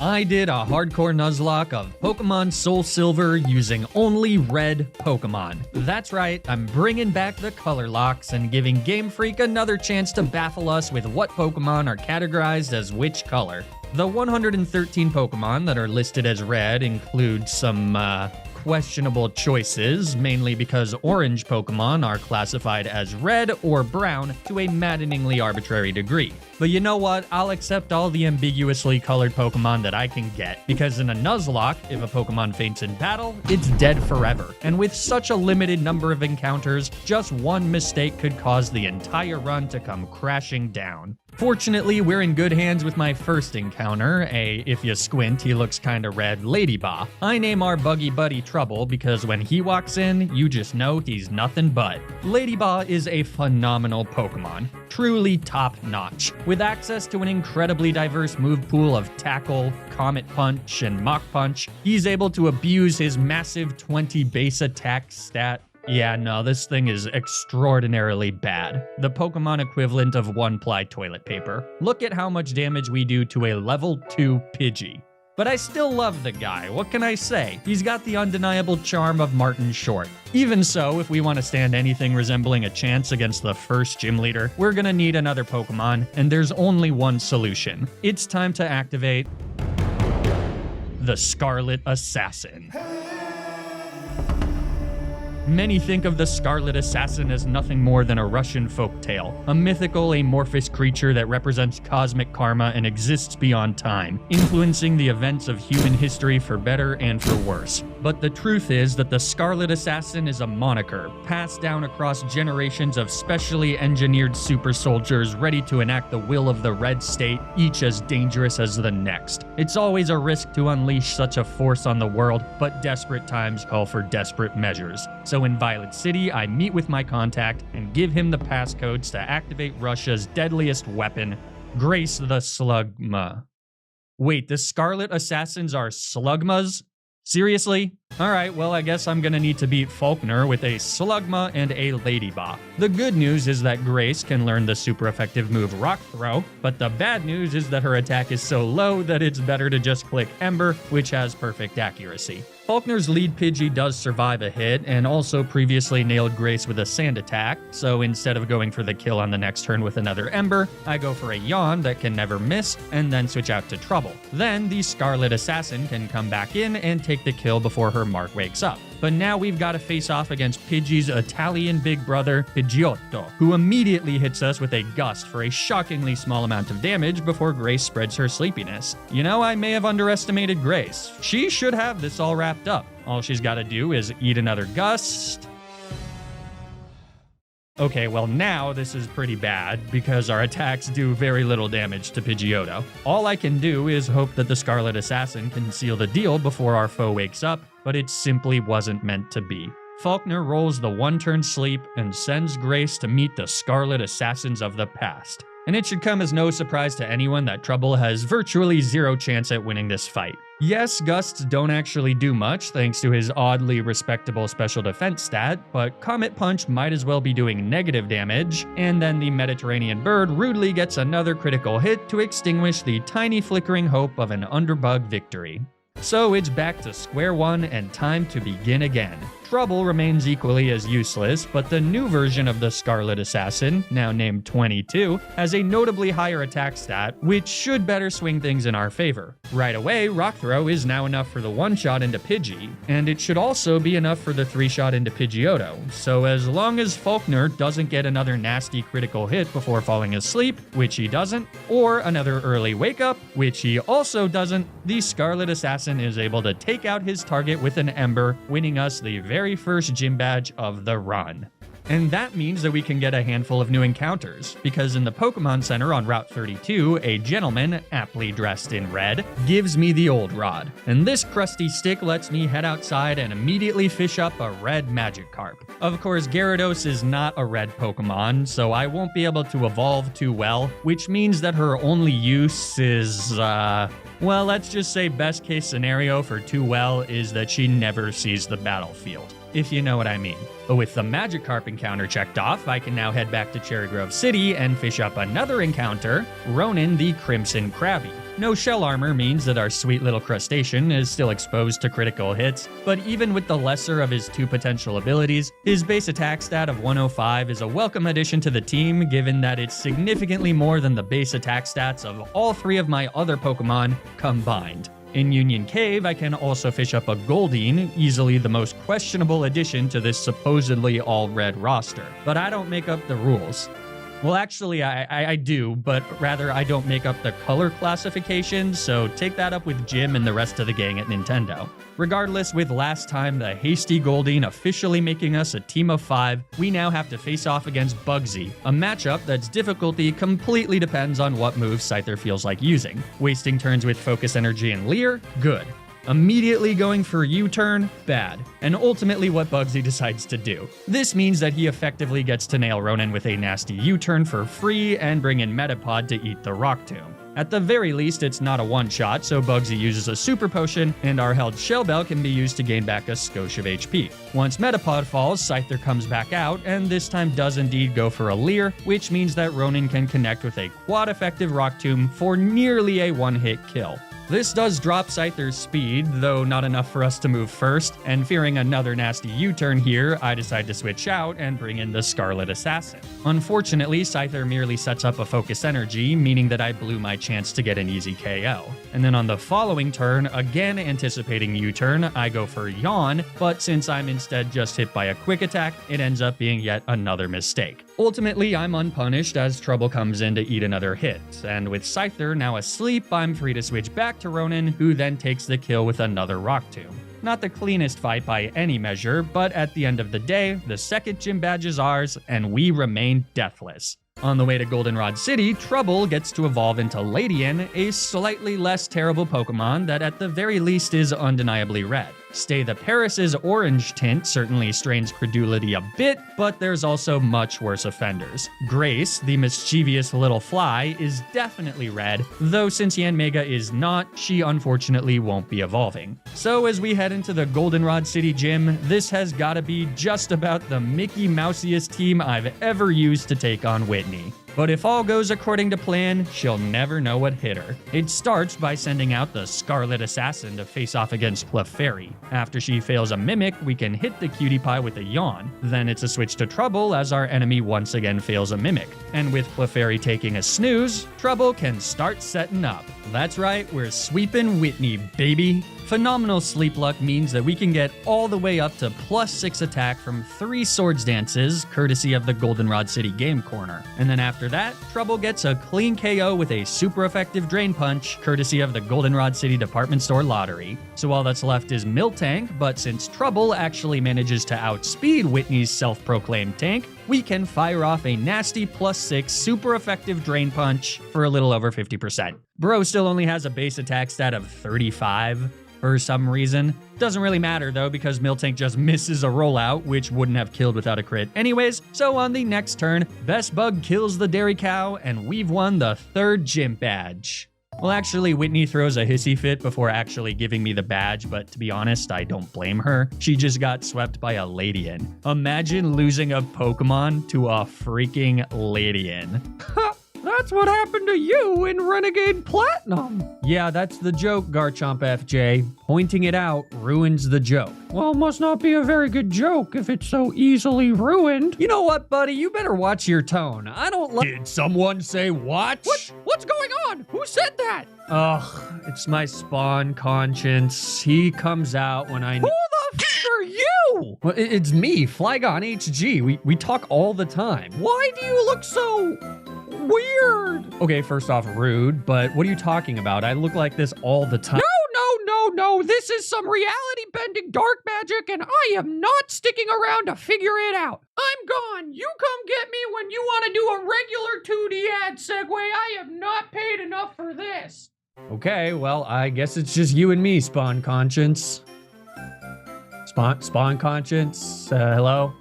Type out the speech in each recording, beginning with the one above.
I did a hardcore Nuzlocke of Pokemon Soul Silver using only red Pokemon. That's right, I'm bringing back the color locks and giving Game Freak another chance to baffle us with what Pokemon are categorized as which color. The 113 Pokemon that are listed as red include some, questionable choices, mainly because orange Pokemon are classified as red or brown to a maddeningly arbitrary degree. But you know what? I'll accept all the ambiguously colored Pokemon that I can get, because in a Nuzlocke, if a Pokemon faints in battle, it's dead forever. And with such a limited number of encounters, just one mistake could cause the entire run to come crashing down. Fortunately, we're in good hands with my first encounter, if you squint, he looks kinda red, Ladybah. I name our buggy buddy Trouble because when he walks in, you just know he's nothing but. Ladybah is a phenomenal Pokemon, truly top-notch. With access to an incredibly diverse move pool of Tackle, Comet Punch, and Mach Punch, he's able to abuse his massive 20 base attack stat. Yeah, no, this thing is extraordinarily bad. The Pokemon equivalent of one-ply toilet paper. Look at how much damage we do to a level 2 Pidgey. But I still love the guy, what can I say? He's got the undeniable charm of Martin Short. Even so, if we want to stand anything resembling a chance against the first gym leader, we're gonna need another Pokemon, and there's only one solution. It's time to activate the Scarlet Assassin. Many think of the Scarlet Assassin as nothing more than a Russian folktale, a mythical, amorphous creature that represents cosmic karma and exists beyond time, influencing the events of human history for better and for worse. But the truth is that the Scarlet Assassin is a moniker, passed down across generations of specially engineered super soldiers ready to enact the will of the Red State, each as dangerous as the next. It's always a risk to unleash such a force on the world, but desperate times call for desperate measures. So in Violet City, I meet with my contact and give him the passcodes to activate Russia's deadliest weapon, Grace the Slugma. Wait, the Scarlet Assassins are Slugmas? Seriously? Alright, well I guess I'm gonna need to beat Falkner with a Slugma and a Ladybah. The good news is that Grace can learn the super effective move Rock Throw, but the bad news is that her attack is so low that it's better to just click Ember, which has perfect accuracy. Falkner's lead Pidgey does survive a hit, and also previously nailed Grace with a sand attack, so instead of going for the kill on the next turn with another Ember, I go for a Yawn that can never miss, and then switch out to Trouble. Then the Scarlet Assassin can come back in and take the kill before her Mark wakes up. But now we've got to face off against Pidgey's Italian big brother, Pidgeotto, who immediately hits us with a Gust for a shockingly small amount of damage before Grace spreads her sleepiness. You know, I may have underestimated Grace. She should have this all wrapped up. All she's got to do is eat another Gust. Okay, well now this is pretty bad, because our attacks do very little damage to Pidgeotto. All I can do is hope that the Scarlet Assassin can seal the deal before our foe wakes up, but it simply wasn't meant to be. Falkner rolls the one-turn sleep and sends Grace to meet the Scarlet Assassins of the past. And it should come as no surprise to anyone that Trouble has virtually zero chance at winning this fight. Yes, Gusts don't actually do much thanks to his oddly respectable special defense stat, but Comet Punch might as well be doing negative damage, and then the Mediterranean bird rudely gets another critical hit to extinguish the tiny flickering hope of an Underbug victory. So it's back to square one and time to begin again. Trouble remains equally as useless, but the new version of the Scarlet Assassin, now named 22, has a notably higher attack stat, which should better swing things in our favor. Right away, Rock Throw is now enough for the one-shot into Pidgey, and it should also be enough for the three-shot into Pidgeotto, so as long as Falkner doesn't get another nasty critical hit before falling asleep, which he doesn't, or another early wake-up, which he also doesn't, the Scarlet Assassin is able to take out his target with an Ember, winning us the very first gym badge of the run. And that means that we can get a handful of new encounters, because in the Pokemon Center on Route 32, a gentleman, aptly dressed in red, gives me the Old Rod. And this crusty stick lets me head outside and immediately fish up a red Magikarp. Of course, Gyarados is not a red Pokemon, so I won't be able to evolve too well, which means that her only use is, well, let's just say best case scenario for Too Well is that she never sees the battlefield, if you know what I mean. But with the Magikarp encounter checked off, I can now head back to Cherry Grove City and fish up another encounter, Ronan the Crimson Krabby. No shell armor means that our sweet little crustacean is still exposed to critical hits, but even with the lesser of his 2 potential abilities, his base attack stat of 105 is a welcome addition to the team given that it's significantly more than the base attack stats of all 3 of my other Pokemon combined. In Union Cave, I can also fish up a Goldeen, easily the most questionable addition to this supposedly all-red roster. But I don't make up the rules. Well, actually, I do, but rather I don't make up the color classification, so take that up with Jim and the rest of the gang at Nintendo. Regardless, with last time the hasty Goldeen officially making us a team of 5, we now have to face off against Bugsy, a matchup that's difficulty completely depends on what moves Scyther feels like using. Wasting turns with Focus Energy and Leer? Good. Immediately going for U-turn? Bad. And ultimately what Bugsy decides to do. This means that he effectively gets to nail Ronan with a nasty U-turn for free and bring in Metapod to eat the Rock Tomb. At the very least, it's not a one-shot, so Bugsy uses a Super Potion, and our held Shell Bell can be used to gain back a skosh of HP. Once Metapod falls, Scyther comes back out, and this time does indeed go for a Leer, which means that Ronan can connect with a quad-effective Rock Tomb for nearly a one-hit kill. This does drop Scyther's speed, though not enough for us to move first, and fearing another nasty U-turn here, I decide to switch out and bring in the Scarlet Assassin. Unfortunately, Scyther merely sets up a Focus Energy, meaning that I blew my chance to get an easy KO. And then on the following turn, again anticipating U-turn, I go for Yawn, but since I'm instead just hit by a Quick Attack, it ends up being yet another mistake. Ultimately, I'm unpunished as Trouble comes in to eat another hit, and with Scyther now asleep, I'm free to switch back to Ronan, who then takes the kill with another Rock Tomb. Not the cleanest fight by any measure, but at the end of the day, the second gym badge is ours, and we remain deathless. On the way to Goldenrod City, Trouble gets to evolve into Ladian, a slightly less terrible Pokemon that at the very least is undeniably red. Stay the Paris's orange tint certainly strains credulity a bit, but there's also much worse offenders. Grace, the mischievous little fly, is definitely red, though since Yanmega is not, she unfortunately won't be evolving. So as we head into the Goldenrod City gym, this has gotta be just about the Mickey Mousiest team I've ever used to take on Whitney. But if all goes according to plan, she'll never know what hit her. It starts by sending out the Scarlet Assassin to face off against Clefairy. After she fails a Mimic, we can hit the Cutie Pie with a Yawn. Then it's a switch to Trouble as our enemy once again fails a Mimic. And with Clefairy taking a snooze, Trouble can start setting up. That's right, we're sweeping Whitney, baby. Phenomenal sleep luck means that we can get all the way up to +6 attack from 3 Swords Dances, courtesy of the Goldenrod City Game Corner. And then after that, Trouble gets a clean KO with a super effective Drain Punch, courtesy of the Goldenrod City Department Store Lottery. So all that's left is Miltank, but since Trouble actually manages to outspeed Whitney's self-proclaimed tank, we can fire off a nasty +6 super effective Drain Punch for a little over 50%. Bro still only has a base attack stat of 35 for some reason. Doesn't really matter though, because Miltank just misses a rollout, which wouldn't have killed without a crit anyways. So on the next turn, Best Bug kills the Dairy Cow, and we've won the 3rd gym badge. Well, actually, Whitney throws a hissy fit before actually giving me the badge, but to be honest, I don't blame her. She just got swept by a Ladian. Imagine losing a Pokemon to a freaking Ladian. That's what happened to you in Renegade Platinum. Yeah, that's the joke, Garchomp FJ. Pointing it out ruins the joke. Well, must not be a very good joke if it's so easily ruined. You know what, buddy? You better watch your tone. I don't like— Did someone say what? What's going on? Who said that? Ugh, it's my spawn conscience. He comes out when I— Who the f are you? Well, it's me, Flygon HG. We talk all the time. Why do you look so weird? Okay, first off, rude, but what are you talking about? I look like this all the time. No, this is some reality-bending dark magic, and I am not sticking around to figure it out. I'm gone. You come get me when you want to do a regular 2D ad segue. I have not paid enough for this. Okay, well, I guess it's just you and me, Spawn Conscience. Spawn Conscience, hello?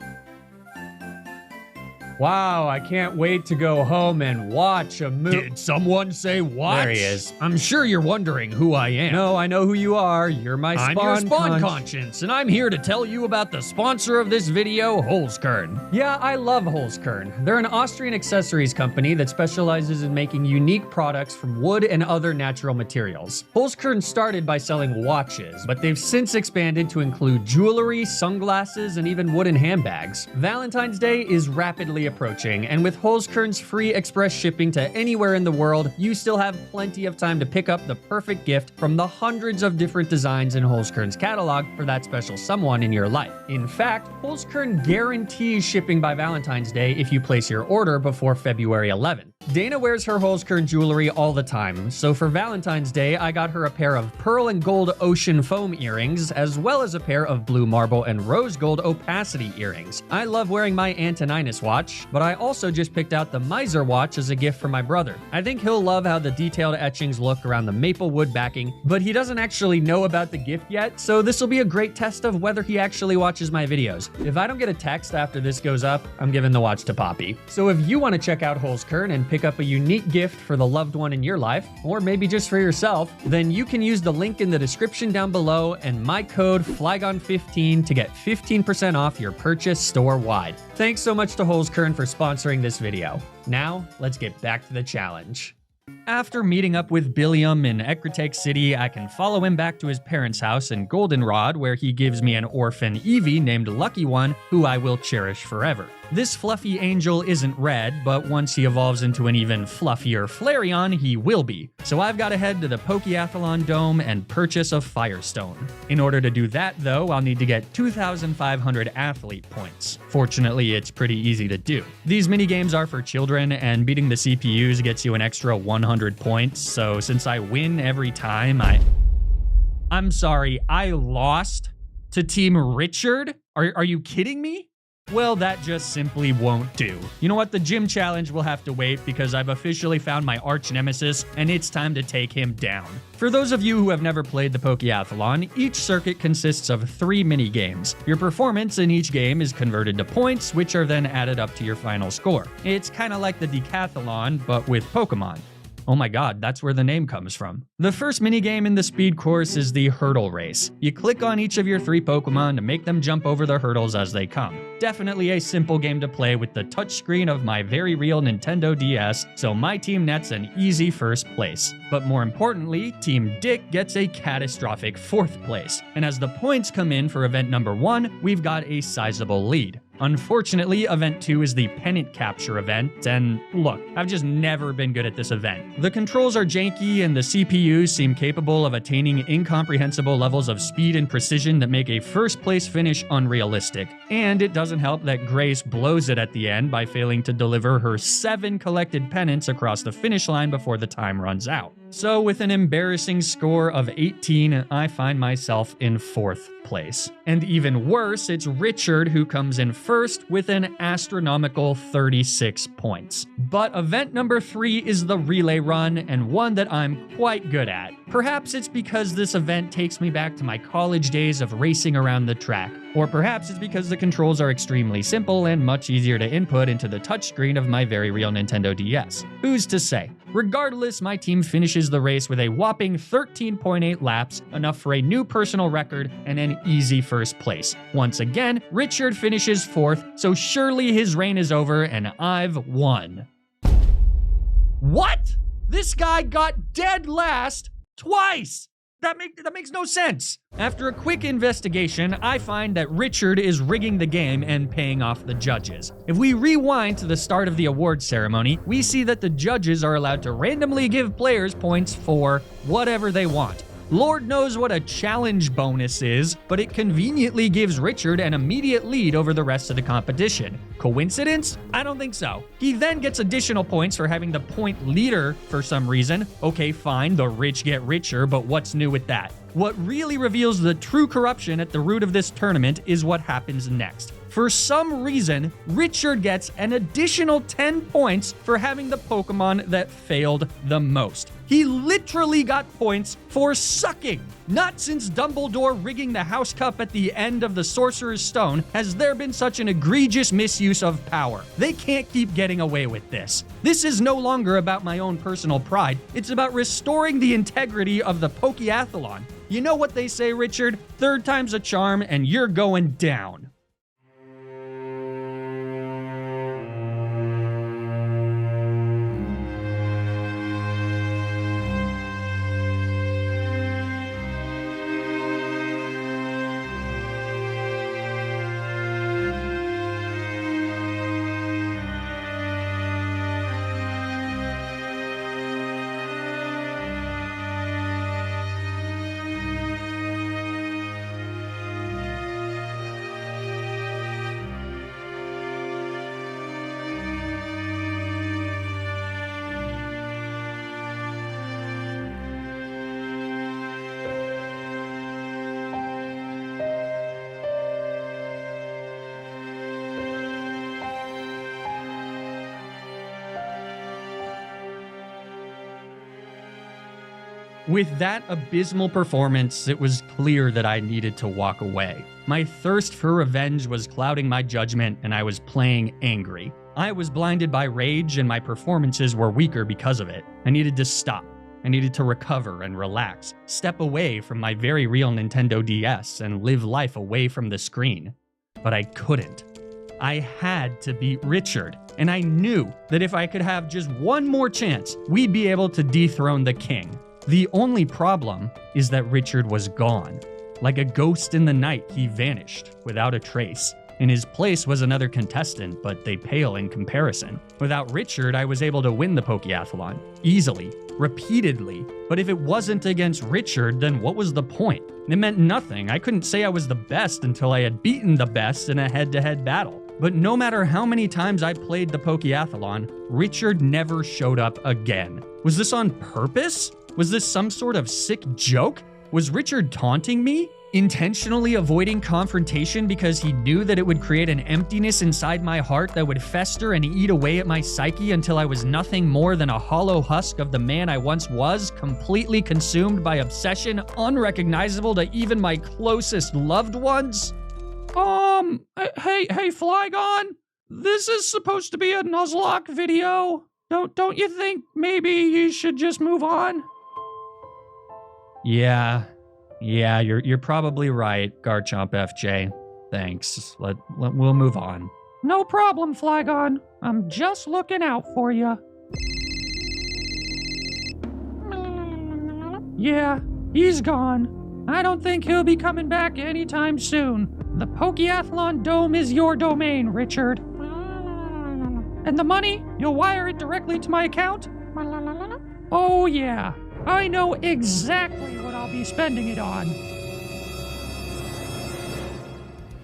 Wow, I can't wait to go home and watch a movie. Did someone say what? There he is. I'm sure you're wondering who I am. No, I know who you are. You're my I'm your Spawn Conscience, and I'm here to tell you about the sponsor of this video, Holzkern. Yeah, I love Holzkern. They're an Austrian accessories company that specializes in making unique products from wood and other natural materials. Holzkern started by selling watches, but they've since expanded to include jewelry, sunglasses, and even wooden handbags. Valentine's Day is rapidly approaching, and with Holzkern's free express shipping to anywhere in the world, you still have plenty of time to pick up the perfect gift from the hundreds of different designs in Holzkern's catalog for that special someone in your life. In fact, Holzkern guarantees shipping by Valentine's Day if you place your order before February 11th. Dana wears her Holzkern jewelry all the time, so for Valentine's Day, I got her a pair of pearl and gold ocean foam earrings, as well as a pair of blue marble and rose gold opacity earrings. I love wearing my Antoninus watch, but I also just picked out the Miser watch as a gift for my brother. I think he'll love how the detailed etchings look around the maple wood backing, but he doesn't actually know about the gift yet, so this will be a great test of whether he actually watches my videos. If I don't get a text after this goes up, I'm giving the watch to Poppy. So if you want to check out Holzkern and pick up a unique gift for the loved one in your life, or maybe just for yourself, then you can use the link in the description down below and my code FLYGON15 to get 15% off your purchase store-wide. Thanks so much to Holzkern for sponsoring this video. Now, let's get back to the challenge. After meeting up with Billiam in Ecruteak City, I can follow him back to his parents' house in Goldenrod, where he gives me an orphan Eevee named Lucky One, who I will cherish forever. This fluffy angel isn't red, but once he evolves into an even fluffier Flareon, he will be. So I've got to head to the Pokeathlon Dome and purchase a Firestone. In order to do that, though, I'll need to get 2,500 athlete points. Fortunately, it's pretty easy to do. These minigames are for children, and beating the CPUs gets you an extra 100 points, so since I win every time, I'm sorry, I lost to Team Richard? Are you kidding me? Well, that just simply won't do. You know what? The gym challenge will have to wait because I've officially found my arch nemesis and it's time to take him down. For those of you who have never played the Pokeathlon, each circuit consists of 3 mini-games. Your performance in each game is converted to points, which are then added up to your final score. It's kind of like the Decathlon, but with Pokemon. Oh my god, that's where the name comes from. The first minigame in the speed course is the hurdle race. You click on each of your 3 Pokemon to make them jump over the hurdles as they come. Definitely a simple game to play with the touchscreen of my very real Nintendo DS, so my team nets an easy first place. But more importantly, Team Dick gets a catastrophic 4th place. And as the points come in for event number 1, we've got a sizable lead. Unfortunately, Event 2 is the pennant capture event, and look, I've just never been good at this event. The controls are janky, and the CPUs seem capable of attaining incomprehensible levels of speed and precision that make a first place finish unrealistic. And it doesn't help that Grace blows it at the end by failing to deliver her 7 collected pennants across the finish line before the time runs out. So with an embarrassing score of 18, I find myself in 4th place. And even worse, it's Richard who comes in first with an astronomical 36 points. But event number 3 is the relay run, and one that I'm quite good at. Perhaps it's because this event takes me back to my college days of racing around the track. Or perhaps it's because the controls are extremely simple and much easier to input into the touchscreen of my very real Nintendo DS. Who's to say? Regardless, my team finishes the race with a whopping 13.8 laps, enough for a new personal record and an easy first place. Once again, Richard finishes 4th, so surely his reign is over and I've won. What? This guy got dead last twice! That makes no sense. After a quick investigation, I find that Richard is rigging the game and paying off the judges. If we rewind to the start of the award ceremony, we see that the judges are allowed to randomly give players points for whatever they want. Lord knows what a challenge bonus is, but it conveniently gives Richard an immediate lead over the rest of the competition. Coincidence? I don't think so. He then gets additional points for having the point leader for some reason. Okay, fine, the rich get richer, but what's new with that? What really reveals the true corruption at the root of this tournament is what happens next. For some reason, Richard gets an additional 10 points for having the Pokemon that failed the most. He literally got points for sucking. Not since Dumbledore rigging the House Cup at the end of the Sorcerer's Stone has there been such an egregious misuse of power. They can't keep getting away with this. This is no longer about my own personal pride. It's about restoring the integrity of the Pokeathlon. You know what they say, Richard? Third time's a charm, and you're going down. With that abysmal performance, it was clear that I needed to walk away. My thirst for revenge was clouding my judgment, and I was playing angry. I was blinded by rage, and my performances were weaker because of it. I needed to stop. I needed to recover and relax, step away from my very real Nintendo DS, and live life away from the screen. But I couldn't. I had to beat Richard, and I knew that if I could have just one more chance, we'd be able to dethrone the king. The only problem is that Richard was gone. Like a ghost in the night, he vanished without a trace. In his place was another contestant, but they pale in comparison. Without Richard, I was able to win the Pokeathlon. Easily. Repeatedly. But if it wasn't against Richard, then what was the point? It meant nothing. I couldn't say I was the best until I had beaten the best in a head-to-head battle. But no matter how many times I played the Pokeathlon, Richard never showed up again. Was this on purpose? Was this some sort of sick joke? Was Richard taunting me? Intentionally avoiding confrontation because he knew that it would create an emptiness inside my heart that would fester and eat away at my psyche until I was nothing more than a hollow husk of the man I once was, completely consumed by obsession, unrecognizable to even my closest loved ones? Hey, Flygon? This is supposed to be a Nuzlocke video. Don't you think maybe you should just move on? Yeah, you're probably right, Garchomp FJ. Thanks. We'll move on. No problem, Flygon. I'm just looking out for you. Yeah, he's gone. I don't think he'll be coming back anytime soon. The Pokeathlon Dome is your domain, Richard. And the money? You'll wire it directly to my account? Oh yeah. I know exactly what I'll be spending it on.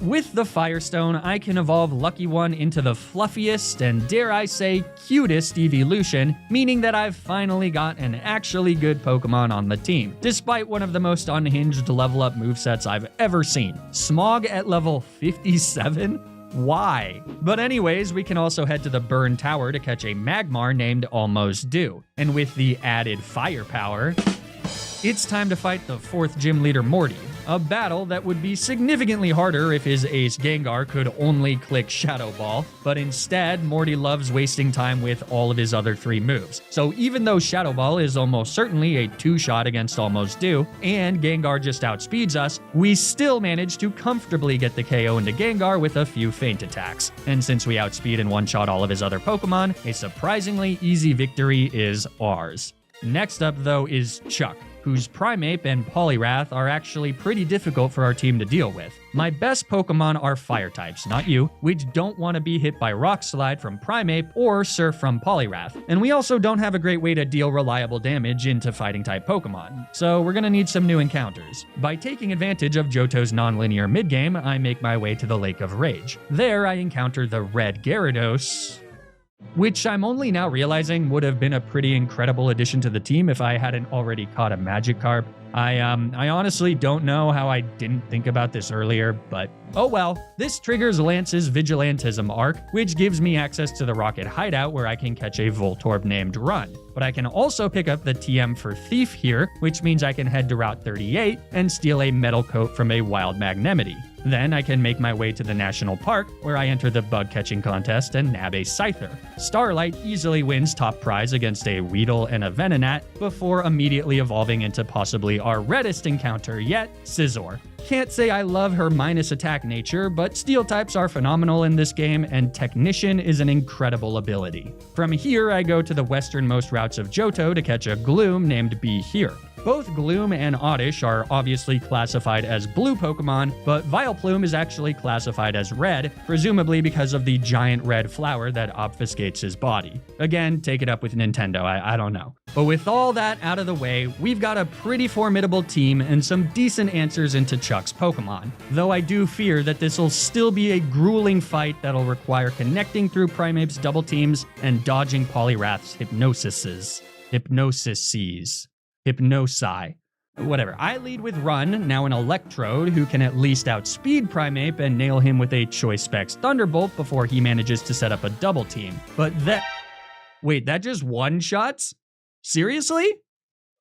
With the Firestone, I can evolve Lucky One into the fluffiest and, dare I say, cutest evolution, meaning that I've finally got an actually good Pokemon on the team, despite one of the most unhinged level-up movesets I've ever seen. Smog at level 57? Why? But anyways, we can also head to the Burn Tower to catch a Magmar named Almost Due. And with the added firepower, it's time to fight the 4th gym leader Morty. A battle that would be significantly harder if his ace Gengar could only click Shadow Ball, but instead, Morty loves wasting time with all of his other 3 moves. So even though Shadow Ball is almost certainly a 2-shot against Almost Due, and Gengar just outspeeds us, we still manage to comfortably get the KO into Gengar with a few feint attacks. And since we outspeed and one-shot all of his other Pokemon, a surprisingly easy victory is ours. Next up, though, is Chuck, whose Primeape and Poliwrath are actually pretty difficult for our team to deal with. My best Pokemon are Fire types, not you, which don't want to be hit by Rock Slide from Primeape or Surf from Poliwrath. And we also don't have a great way to deal reliable damage into Fighting-type Pokemon, so we're gonna need some new encounters. By taking advantage of Johto's non-linear mid-game, I make my way to the Lake of Rage. There, I encounter the Red Gyarados, which I'm only now realizing would have been a pretty incredible addition to the team if I hadn't already caught a Magikarp. I honestly don't know how I didn't think about this earlier, but oh well. This triggers Lance's Vigilantism arc, which gives me access to the Rocket Hideout where I can catch a Voltorb named Run. But I can also pick up the TM for Thief here, which means I can head to Route 38 and steal a Metal Coat from a Wild Magnemity. Then I can make my way to the National Park, where I enter the bug catching contest and nab a Scyther. Starlight easily wins top prize against a Weedle and a Venonat, before immediately evolving into possibly our reddest encounter yet, Scizor. Can't say I love her minus attack nature, but steel types are phenomenal in this game, and Technician is an incredible ability. From here, I go to the westernmost routes of Johto to catch a Gloom named Be Here. Both Gloom and Oddish are obviously classified as blue Pokemon, but Vileplume is actually classified as red, presumably because of the giant red flower that obfuscates his body. Again, take it up with Nintendo, I don't know. But with all that out of the way, we've got a pretty formidable team and some decent answers into Chuck's Pokemon. Though I do fear that this will still be a grueling fight that'll require connecting through Primeape's double teams and dodging Poliwrath's Hypnosi. Whatever. I lead with Run, now an Electrode, who can at least outspeed Primeape and nail him with a Choice Specs Thunderbolt before he manages to set up a double team. But wait, that just one-shots? Seriously?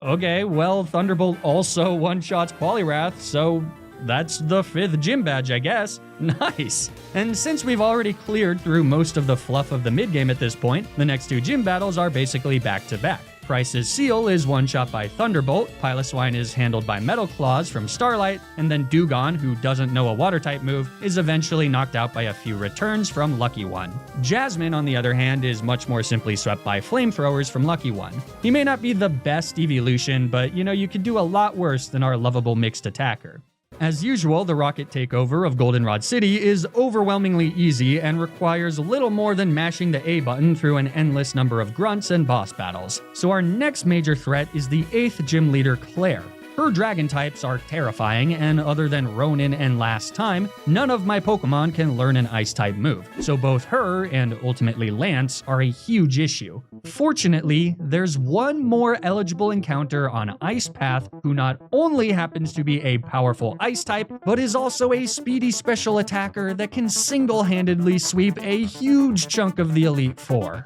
Okay, well, Thunderbolt also one-shots Poliwrath, so that's the 5th gym badge, I guess. Nice. And since we've already cleared through most of the fluff of the mid-game at this point, the next 2 gym battles are basically back-to-back. Price's Seal is one-shot by Thunderbolt, Piloswine is handled by Metal Claws from Starlight, and then Dewgong, who doesn't know a Water-type move, is eventually knocked out by a few returns from Lucky One. Jasmine, on the other hand, is much more simply swept by Flamethrowers from Lucky One. He may not be the best evolution, but you could do a lot worse than our lovable mixed attacker. As usual, the rocket takeover of Goldenrod City is overwhelmingly easy and requires little more than mashing the A button through an endless number of grunts and boss battles. So our next major threat is the 8th gym leader, Claire. Her dragon types are terrifying, and other than Ronin and Last Time, none of my Pokemon can learn an Ice-type move, so both her and ultimately Lance are a huge issue. Fortunately, there's one more eligible encounter on Ice Path who not only happens to be a powerful Ice-type, but is also a speedy special attacker that can single-handedly sweep a huge chunk of the Elite Four.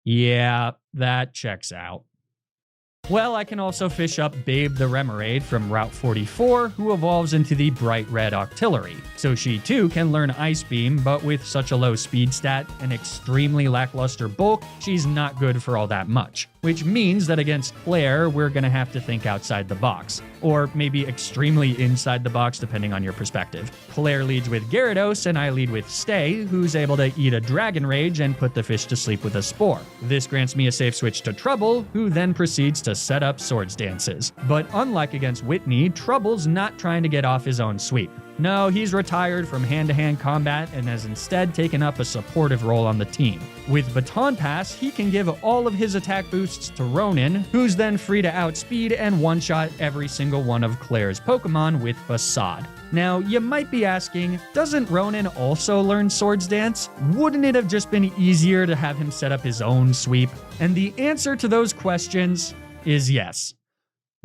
Yeah, that checks out. Well, I can also fish up Babe the Remoraid from Route 44, who evolves into the Bright Red Octillery. So she too can learn Ice Beam, but with such a low speed stat and extremely lackluster bulk, she's not good for all that much. Which means that against Claire, we're gonna have to think outside the box. Or maybe extremely inside the box, depending on your perspective. Claire leads with Gyarados, and I lead with Stay, who's able to eat a Dragon Rage and put the fish to sleep with a Spore. This grants me a safe switch to Trouble, who then proceeds to set up Swords Dances. But unlike against Whitney, Trouble's not trying to get off his own sweep. No, he's retired from hand-to-hand combat and has instead taken up a supportive role on the team. With Baton Pass, he can give all of his attack boosts to Ronin, who's then free to outspeed and one-shot every single one of Claire's Pokemon with Facade. Now, you might be asking, doesn't Ronin also learn Swords Dance? Wouldn't it have just been easier to have him set up his own sweep? And the answer to those questions is yes.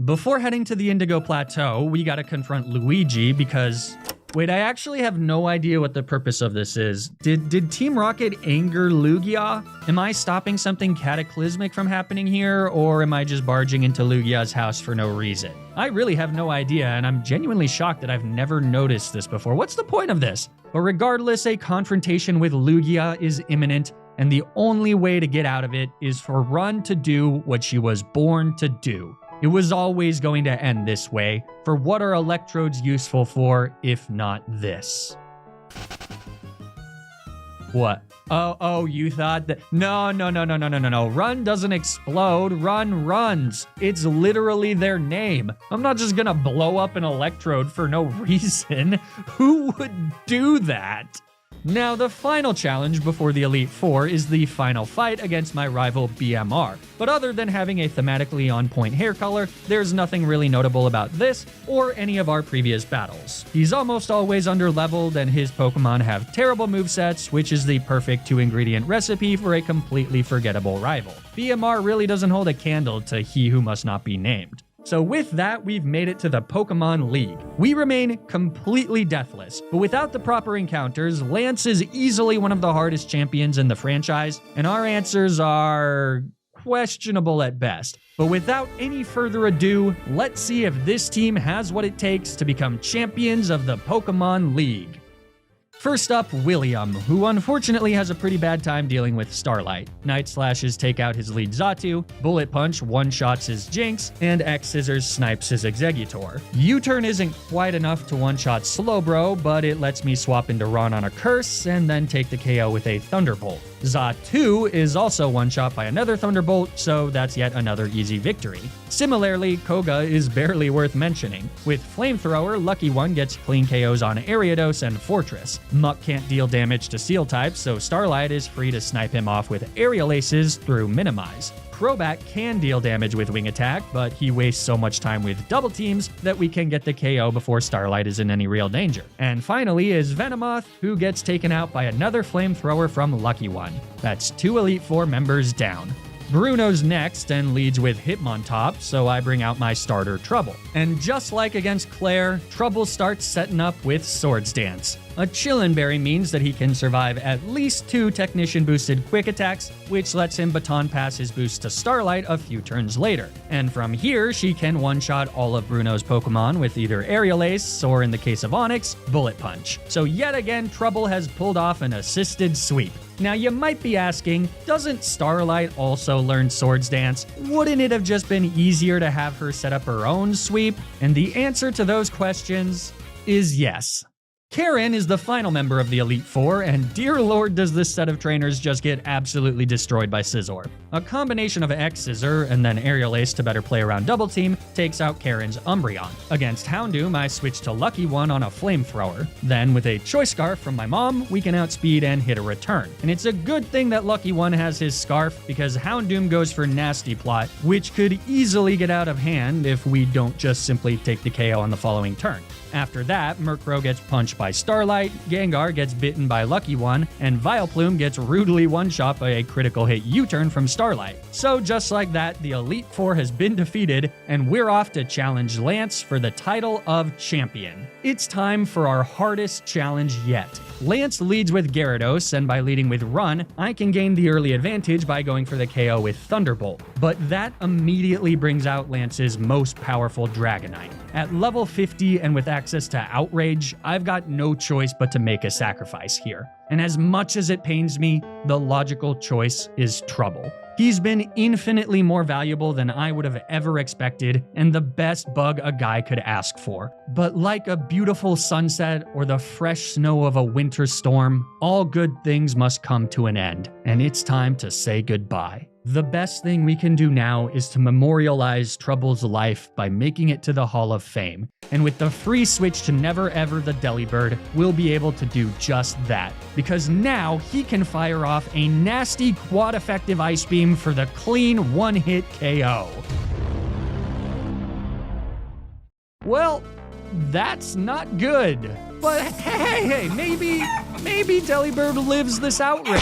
Before heading to the Indigo Plateau, we gotta confront Luigi because... Wait, I actually have no idea what the purpose of this is. Did Team Rocket anger Lugia? Am I stopping something cataclysmic from happening here, or am I just barging into Lugia's house for no reason? I really have no idea, and I'm genuinely shocked that I've never noticed this before. What's the point of this? But regardless, a confrontation with Lugia is imminent, and the only way to get out of it is for Run to do what she was born to do. It was always going to end this way, for what are electrodes useful for, if not this? What? Oh, you thought that... No. Run doesn't explode, Run runs. It's literally their name. I'm not just gonna blow up an electrode for no reason. Who would do that? Now, the final challenge before the Elite Four is the final fight against my rival BMR. But other than having a thematically on-point hair color, there's nothing really notable about this or any of our previous battles. He's almost always underleveled and his Pokemon have terrible movesets, which is the perfect two-ingredient recipe for a completely forgettable rival. BMR really doesn't hold a candle to He Who Must Not Be Named. So with that, we've made it to the Pokemon League. We remain completely deathless, but without the proper encounters, Lance is easily one of the hardest champions in the franchise, and our answers are questionable at best. But without any further ado, let's see if this team has what it takes to become champions of the Pokemon League. First up, William, who unfortunately has a pretty bad time dealing with Starlight. Night Slashes take out his lead Xatu, Bullet Punch one-shots his Jinx, and X-Scissors snipes his Exeggutor. U-Turn isn't quite enough to one-shot Slowbro, but it lets me swap into Ron on a Curse and then take the KO with a Thunderbolt. Xatu is also one-shot by another Thunderbolt, so that's yet another easy victory. Similarly, Koga is barely worth mentioning. With Flamethrower, Lucky One gets clean KOs on Ariados and Fortress. Muck can't deal damage to Steel types, so Starlight is free to snipe him off with Aerial Aces through Minimize. Crobat can deal damage with Wing Attack, but he wastes so much time with double teams that we can get the KO before Starlight is in any real danger. And finally is Venomoth, who gets taken out by another Flamethrower from Lucky One. That's 2 Elite Four members down. Bruno's next and leads with Hitmontop, so I bring out my starter Trouble. And just like against Claire, Trouble starts setting up with Swords Dance. A Chillin' Berry means that he can survive at least 2 Technician-boosted Quick Attacks, which lets him baton pass his boost to Starlight a few turns later. And from here, she can one-shot all of Bruno's Pokemon with either Aerial Ace, or in the case of Onix, Bullet Punch. So yet again, Trouble has pulled off an assisted sweep. Now you might be asking, doesn't Starlight also learn Swords Dance? Wouldn't it have just been easier to have her set up her own sweep? And the answer to those questions is yes. Karen is the final member of the Elite Four, and dear lord does this set of trainers just get absolutely destroyed by Scizor. A combination of X-Scissor and then Aerial Ace to better play around Double Team takes out Karen's Umbreon. Against Houndoom, I switch to Lucky One on a Flamethrower. Then with a Choice Scarf from my mom, we can outspeed and hit a return. And it's a good thing that Lucky One has his Scarf, because Houndoom goes for Nasty Plot, which could easily get out of hand if we don't just simply take the KO on the following turn. After that, Murkrow gets punched by Starlight, Gengar gets bitten by Lucky One, and Vileplume gets rudely one-shot by a critical hit U-turn from Starlight. So just like that, the Elite Four has been defeated, and we're off to challenge Lance for the title of champion. It's time for our hardest challenge yet. Lance leads with Gyarados, and by leading with Run, I can gain the early advantage by going for the KO with Thunderbolt. But that immediately brings out Lance's most powerful Dragonite. At level 50 and with access to Outrage, I've got no choice but to make a sacrifice here. And as much as it pains me, the logical choice is Trouble. He's been infinitely more valuable than I would have ever expected, and the best bug a guy could ask for. But like a beautiful sunset or the fresh snow of a winter storm, all good things must come to an end, and it's time to say goodbye. The best thing we can do now is to memorialize Trouble's life by making it to the Hall of Fame. And with the free switch to Never Ever the Delibird, we'll be able to do just that. Because now he can fire off a nasty quad-effective Ice Beam for the clean one-hit KO. Well, that's not good. But hey, maybe Delibird lives this outrage.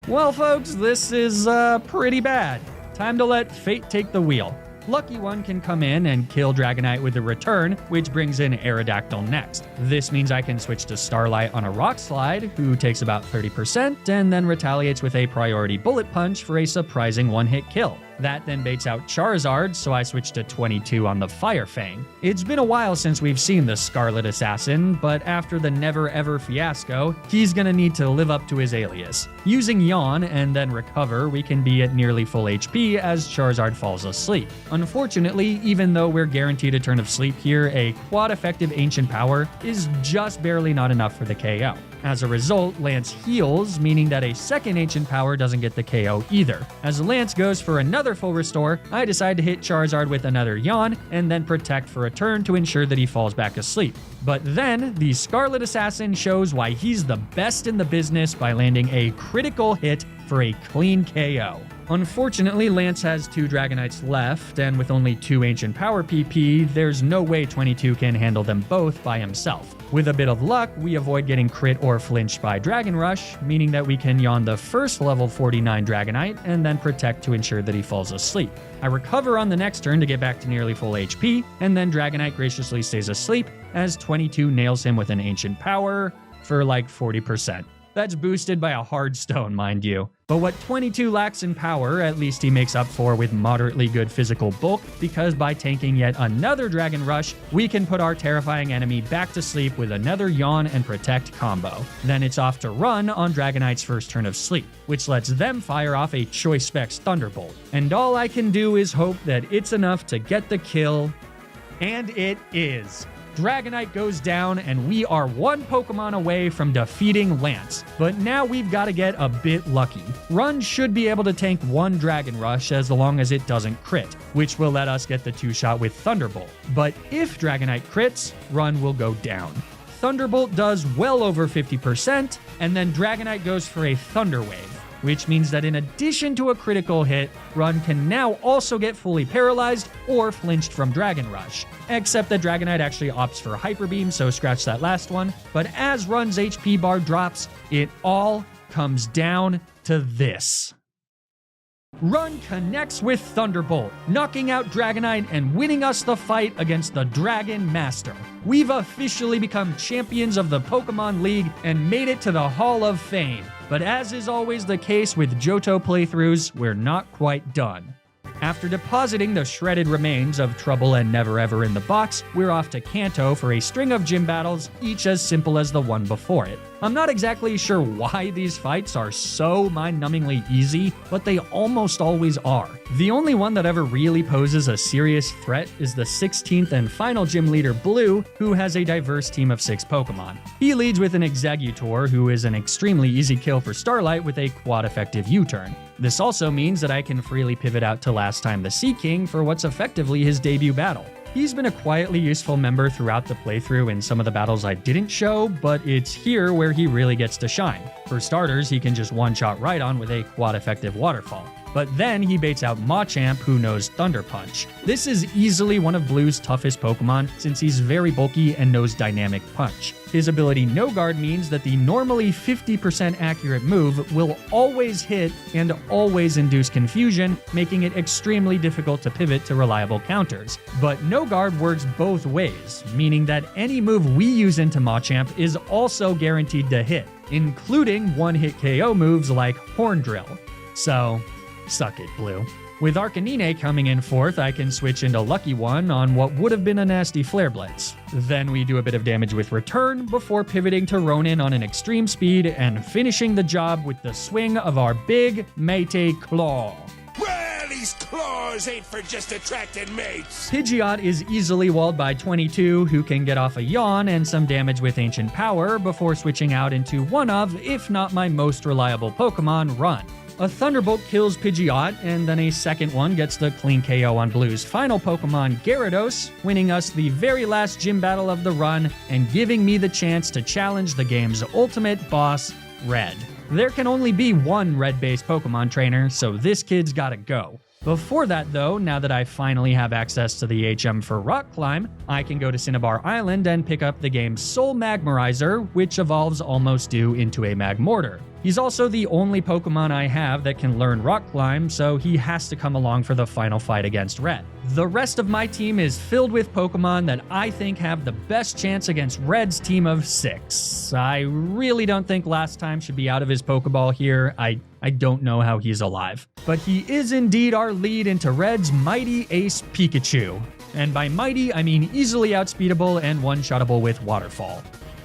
Well, folks, this is pretty bad. Time to let fate take the wheel. Lucky One can come in and kill Dragonite with a return, which brings in Aerodactyl next. This means I can switch to Starlight on a Rock Slide, who takes about 30%, and then retaliates with a priority Bullet Punch for a surprising one-hit kill. That then baits out Charizard, so I switch to 22 on the Fire Fang. It's been a while since we've seen the Scarlet Assassin, but after the Never Ever fiasco, he's gonna need to live up to his alias. Using Yawn and then Recover, we can be at nearly full HP as Charizard falls asleep. Unfortunately, even though we're guaranteed a turn of sleep here, a quad-effective Ancient Power is just barely not enough for the KO. As a result, Lance heals, meaning that a second Ancient Power doesn't get the KO either. As Lance goes for another full restore, I decide to hit Charizard with another Yawn, and then Protect for a turn to ensure that he falls back asleep. But then, the Scarlet Assassin shows why he's the best in the business by landing a critical hit for a clean KO. Unfortunately, Lance has 2 Dragonites left, and with only 2 Ancient Power PP, there's no way 22 can handle them both by himself. With a bit of luck, we avoid getting crit or flinched by Dragon Rush, meaning that we can yawn the first level 49 Dragonite and then Protect to ensure that he falls asleep. I recover on the next turn to get back to nearly full HP, and then Dragonite graciously stays asleep as 22 nails him with an Ancient Power for like 40%. That's boosted by a hard stone, mind you. But what 22 lacks in power, at least he makes up for with moderately good physical bulk, because by tanking yet another Dragon Rush, we can put our terrifying enemy back to sleep with another Yawn and Protect combo. Then it's off to run on Dragonite's first turn of sleep, which lets them fire off a Choice Specs Thunderbolt. And all I can do is hope that it's enough to get the kill, and it is. Dragonite goes down, and we are 1 Pokemon away from defeating Lance. But now we've got to get a bit lucky. Run should be able to tank 1 Dragon Rush as long as it doesn't crit, which will let us get the 2-shot with Thunderbolt. But if Dragonite crits, Run will go down. Thunderbolt does well over 50%, and then Dragonite goes for a Thunder Wave, which means that in addition to a critical hit, Run can now also get fully paralyzed or flinched from Dragon Rush. Except that Dragonite actually opts for Hyper Beam, so scratch that last one. But as Run's HP bar drops, it all comes down to this. Run connects with Thunderbolt, knocking out Dragonite and winning us the fight against the Dragon Master. We've officially become champions of the Pokemon League and made it to the Hall of Fame. But as is always the case with Johto playthroughs, we're not quite done. After depositing the shredded remains of Trouble and Never Ever in the box, we're off to Kanto for a string of gym battles, each as simple as the one before it. I'm not exactly sure why these fights are so mind-numbingly easy, but they almost always are. The only one that ever really poses a serious threat is the 16th and final gym leader Blue, who has a diverse team of 6 Pokemon. He leads with an Exeggutor, who is an extremely easy kill for Starlight with a quad-effective U-turn. This also means that I can freely pivot out to Last Time the Sea King for what's effectively his debut battle. He's been a quietly useful member throughout the playthrough in some of the battles I didn't show, but it's here where he really gets to shine. For starters, he can just one-shot Rhydon with a quad-effective Waterfall. But then he baits out Machamp, who knows Thunder Punch. This is easily one of Blue's toughest Pokemon since he's very bulky and knows Dynamic Punch. His ability No Guard means that the normally 50% accurate move will always hit and always induce confusion, making it extremely difficult to pivot to reliable counters. But No Guard works both ways, meaning that any move we use into Machamp is also guaranteed to hit, including one-hit KO moves like Horn Drill. So, suck it, Blue. With Arcanine coming in 4th, I can switch into Lucky One on what would have been a nasty Flare Blitz. Then we do a bit of damage with Return before pivoting to Ronin on an extreme speed and finishing the job with the swing of our big Mété Claw. Well, these claws ain't for just attracting mates. Pidgeot is easily walled by 22, who can get off a Yawn and some damage with Ancient Power before switching out into one of, if not my most reliable Pokemon, Run. A Thunderbolt kills Pidgeot, and then a second one gets the clean KO on Blue's final Pokemon, Gyarados, winning us the very last gym battle of the run and giving me the chance to challenge the game's ultimate boss, Red. There can only be one Red-based Pokemon trainer, so this kid's gotta go. Before that though, now that I finally have access to the HM for Rock Climb, I can go to Cinnabar Island and pick up the game's Soul Magmarizer, which evolves Almost Due into a Magmortar. He's also the only Pokemon I have that can learn Rock Climb, so he has to come along for the final fight against Red. The rest of my team is filled with Pokemon that I think have the best chance against Red's team of 6. I really don't think Last Time should be out of his Pokeball here. I don't know how he's alive. But he is indeed our lead into Red's mighty ace Pikachu. And by mighty, I mean easily outspeedable and one-shottable with Waterfall.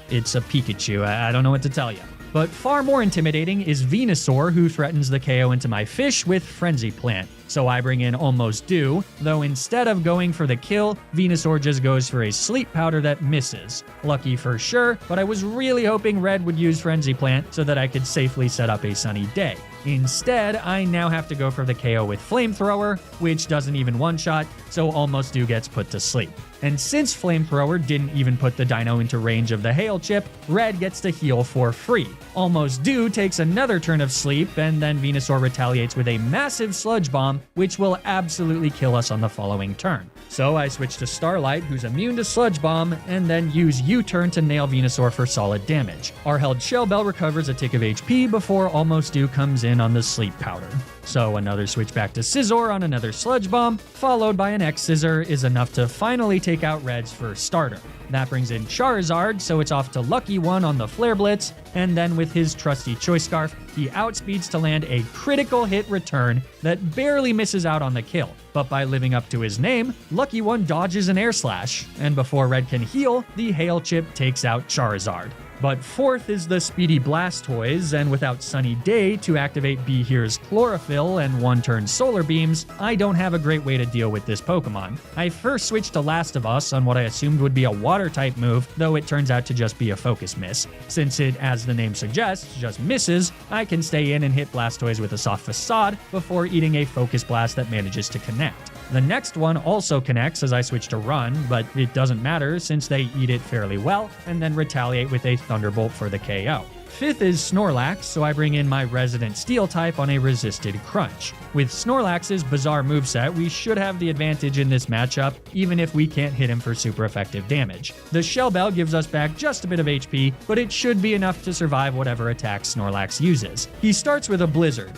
It's a Pikachu, I don't know what to tell you. But far more intimidating is Venusaur, who threatens the KO into my fish with Frenzy Plant. So I bring in Almost Due, though instead of going for the kill, Venusaur just goes for a Sleep Powder that misses. Lucky for sure, but I was really hoping Red would use Frenzy Plant so that I could safely set up a sunny day. Instead, I now have to go for the KO with Flamethrower, which doesn't even one-shot, so Almost Due gets put to sleep. And since Flamethrower didn't even put the dino into range of the Hail Chip, Red gets to heal for free. Almost Due takes another turn of sleep, and then Venusaur retaliates with a massive Sludge Bomb, which will absolutely kill us on the following turn. So I switch to Starlight, who's immune to Sludge Bomb, and then use U-Turn to nail Venusaur for solid damage. Our held Shell Bell recovers a tick of HP before Almost Due comes in on the Sleep Powder. So another switch back to Scizor on another Sludge Bomb, followed by an X-Scissor is enough to finally take out Red's first starter. That brings in Charizard, so it's off to Lucky One on the Flare Blitz, and then with his trusty Choice Scarf, he outspeeds to land a critical hit return that barely misses out on the kill. But by living up to his name, Lucky One dodges an Air Slash, and before Red can heal, the Hail Chip takes out Charizard. But fourth is the speedy Blastoise, and without Sunny Day to activate Be Here's Chlorophyll and one-turn Solar Beams, I don't have a great way to deal with this Pokemon. I first switched to Last of Us on what I assumed would be a Water-type move, though it turns out to just be a Focus Miss. Since it, as the name suggests, just misses, I can stay in and hit Blastoise with a Soft Facade before eating a Focus Blast that manages to connect. The next one also connects as I switch to Run, but it doesn't matter since they eat it fairly well, and then retaliate with a Thunderbolt for the KO. Fifth is Snorlax, so I bring in my Resident Steel type on a Resisted Crunch. With Snorlax's bizarre moveset, we should have the advantage in this matchup, even if we can't hit him for super effective damage. The Shell Bell gives us back just a bit of HP, but it should be enough to survive whatever attack Snorlax uses. He starts with a Blizzard,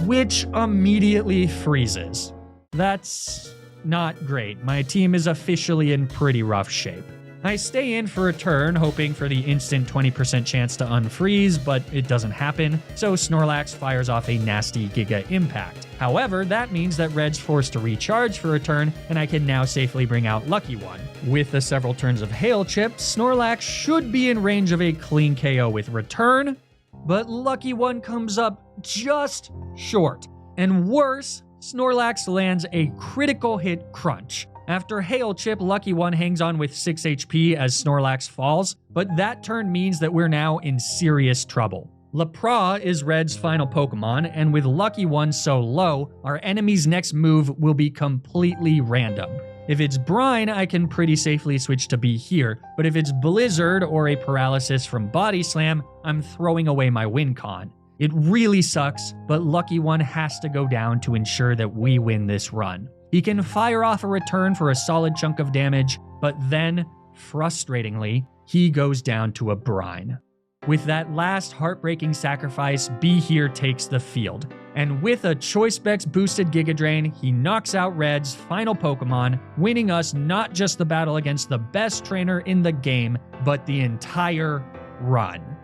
which immediately freezes. That's not great. My team is officially in pretty rough shape. I stay in for a turn, hoping for the instant 20% chance to unfreeze, but it doesn't happen, so Snorlax fires off a nasty Giga Impact. However, that means that Red's forced to recharge for a turn, and I can now safely bring out Lucky One. With the several turns of Hail Chip, Snorlax should be in range of a clean KO with Return, but Lucky One comes up just short. And worse, Snorlax lands a critical hit crunch. After Hail Chip, Lucky One hangs on with 6 HP as Snorlax falls, but that turn means that we're now in serious trouble. Lapra is Red's final Pokemon, and with Lucky One so low, our enemy's next move will be completely random. If it's Brine, I can pretty safely switch to Be Here, but if it's Blizzard or a Paralysis from Body Slam, I'm throwing away my win con. It really sucks, but Lucky One has to go down to ensure that we win this run. He can fire off a return for a solid chunk of damage, but then, frustratingly, he goes down to a Brine. With that last heartbreaking sacrifice, Be Here takes the field. And with a Choice Specs boosted Giga Drain, he knocks out Red's final Pokemon, winning us not just the battle against the best trainer in the game, but the entire run.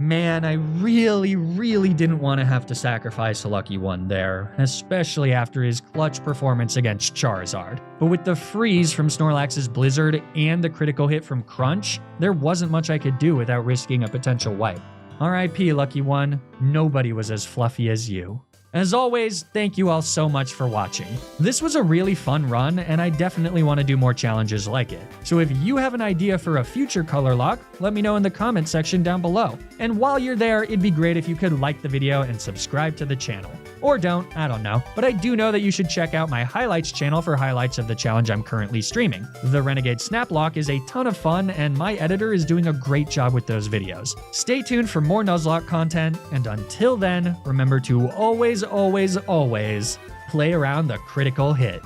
Man, I really didn't want to have to sacrifice Lucky One there, especially after his clutch performance against Charizard. But with the freeze from Snorlax's Blizzard and the critical hit from Crunch, there wasn't much I could do without risking a potential wipe. RIP, Lucky One, nobody was as fluffy as you. As always, thank you all so much for watching. This was a really fun run, and I definitely want to do more challenges like it. So if you have an idea for a future color lock, let me know in the comment section down below. And while you're there, it'd be great if you could like the video and subscribe to the channel. Or don't, I don't know. But I do know that you should check out my highlights channel for highlights of the challenge I'm currently streaming. The Renegade Snaplock is a ton of fun, and my editor is doing a great job with those videos. Stay tuned for more Nuzlocke content, and until then, remember to always play around the critical hit.